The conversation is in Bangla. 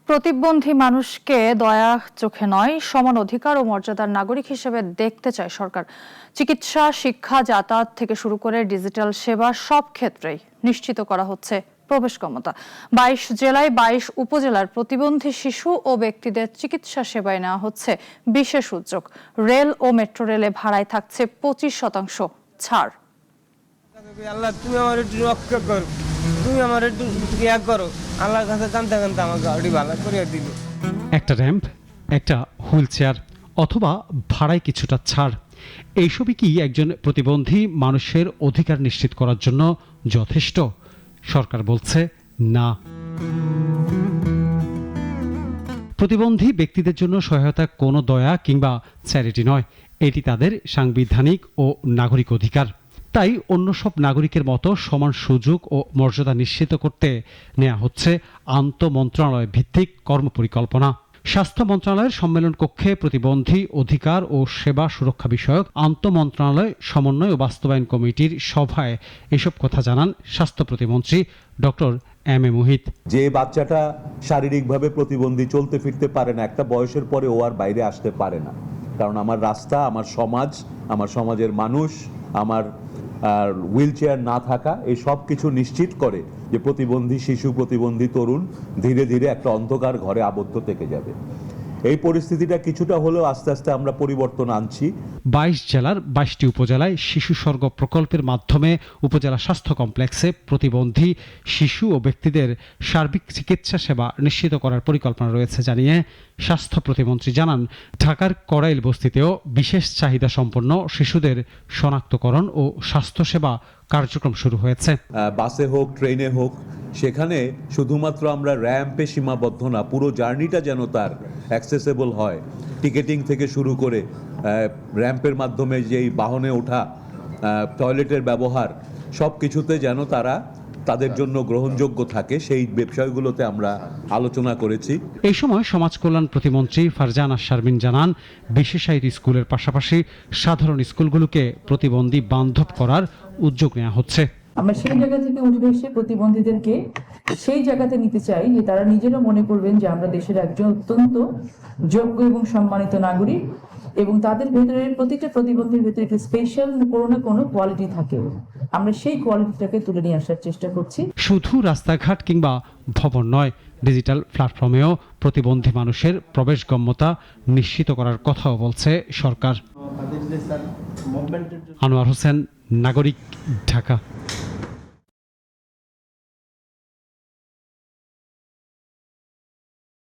প্রতিবন্ধী মানুষকে দয়া চোখে নয়, সমান অধিকার ও মর্যাদার নাগরিক হিসেবে দেখতে চায় সরকার। চিকিৎসা, শিক্ষা, যাতায়াত থেকে শুরু করে ডিজিটাল সেবা সব ক্ষেত্রেই নিশ্চিত করা হচ্ছে প্রবেশক্ষমতা। ২২ জেলায় ২২ উপজেলার প্রতিবন্ধী শিশু ও ব্যক্তিদের চিকিৎসা সেবায় নেওয়া হচ্ছে বিশেষ উদ্যোগ। রেল ও মেট্রো রেলে ভাড়ায় থাকছে ২৫% ছাড়। আল্লাহ, তুমি আমার একটু রক্ষা করো, তুমি আমার একটু ইয়া করো। আল্লাহর কাছে কাঁদতে কাঁদতে আমার গাড়ি ভালো করে দিল। একটা র্যাম্প, একটা হুইল চেয়ার অথবা ভাড়ায় কিছুটা ছাড়, এইসবই কি একজন প্রতিবন্ধী মানুষের অধিকার নিশ্চিত করার জন্য যথেষ্ট? সরকার বলছে না। প্রতিবন্ধী ব্যক্তিদের জন্য সহায়তা কোনো দয়া কিংবা চ্যারিটি নয়, এটি তাদের সাংবিধানিক ও নাগরিক অধিকার। তাই অন্য সব নাগরিকের মতো সমান সুযোগ ও মর্যাদা নিশ্চিত করতে নেওয়া হচ্ছে আন্তঃমন্ত্রণালয় ভিত্তিক কর্মপরিকল্পনা। স্বাস্থ্য মন্ত্রণালয়ের সম্মেলন কক্ষে প্রতিবন্ধী অধিকার ও সেবা সুরক্ষা বিষয়ক আন্তঃমন্ত্রণালয় সমন্বয় ও বাস্তবায়ন কমিটির সভায় এসব কথা জানান স্বাস্থ্য প্রতিমন্ত্রী ডক্টর এম এ মুহিত। যে বাচ্চাটা শারীরিকভাবে প্রতিবন্ধী, চলতে ফিরতে পারে না, একটা বয়সের পরে ও আর বাইরে আসতে পারে না, কারণ আমার রাস্তা, আমার সমাজ, আমার সমাজের মানুষ, আমার হুইল চেয়ার না থাকা, এই সব কিছু নিশ্চিত করে যে প্রতিবন্ধী শিশু, প্রতিবন্ধী তরুণ ধীরে ধীরে একটা অন্ধকার ঘরে আবদ্ধ থেকে যাবে। এই পরিস্থিতিটা কিছুটা হলেও আস্তে আস্তে আমরা পরিবর্তন আনছি। ২২ জেলার ২২টি উপজেলায় শিশু স্বর্গ প্রকল্পের মাধ্যমে উপজেলা স্বাস্থ্য কমপ্লেক্সে প্রতিবন্ধী শিশু ও ব্যক্তিদের সার্বিক চিকিৎসা সেবা নিশ্চিত করার পরিকল্পনা রয়েছে জানিয়ে স্বাস্থ্য প্রতিমন্ত্রী জানান, ঢাকার কড়াইল বস্তিতেও বিশেষ চাহিদা সম্পন্ন শিশুদের শনাক্তকরণ ও স্বাস্থ্যসেবা কার্যক্রম শুরু হয়েছে। বাসে হোক, ট্রেনে হোক, সেখানে শুধুমাত্র আমরা র্যাম্পে সীমাবদ্ধ না, পুরো জার্নিটা যেন তার অ্যাক্সেসেবল হয়। টিকেটিং থেকে শুরু করে র্যাম্পের মাধ্যমে যেই বাহনে ওঠা, টয়লেটের ব্যবহার, সব কিছুতে যেন তাদের জন্য গ্রহণযোগ্য থাকে, সেই বিষয়গুলোতে আমরা আলোচনা করেছি। এই সময় সমাজ কল্যাণ প্রতিমন্ত্রী ফারজানা শারমিন জানান, বিশেষায়িত স্কুলের পাশাপাশি সাধারণ স্কুলগুলোকে প্রতিবন্ধী বান্ধব করার উদ্যোগ নেওয়া হচ্ছে। আমরা সেই জায়গা থেকে উঠে এসে প্রতিবন্ধীদেরকে সেই জায়গাতে নিতে চাই যে তারা নিজেরা মনে করবেন যে আমরা দেশের একজন অত্যন্ত যোগ্য এবং সম্মানিত নাগরিক, এবং তাদের ভেতরে প্রতিটা প্রতিবন্ধীর ভেতরে একটা স্পেশাল কোনো না কোনো কোয়ালিটি থাকে। আমরা সেই কোয়ালিটিটাকে তুলে নিয়ে আসার চেষ্টা করছি। শুধু রাস্তাঘাট কিংবা ভবন নয়, ডিজিটাল প্ল্যাটফর্মেও প্রতিবন্ধী মানুষের প্রবেশগম্যতা নিশ্চিত করার কথাও বলছে সরকার। আনোয়ার হোসেন, নাগরিক, ঢাকা।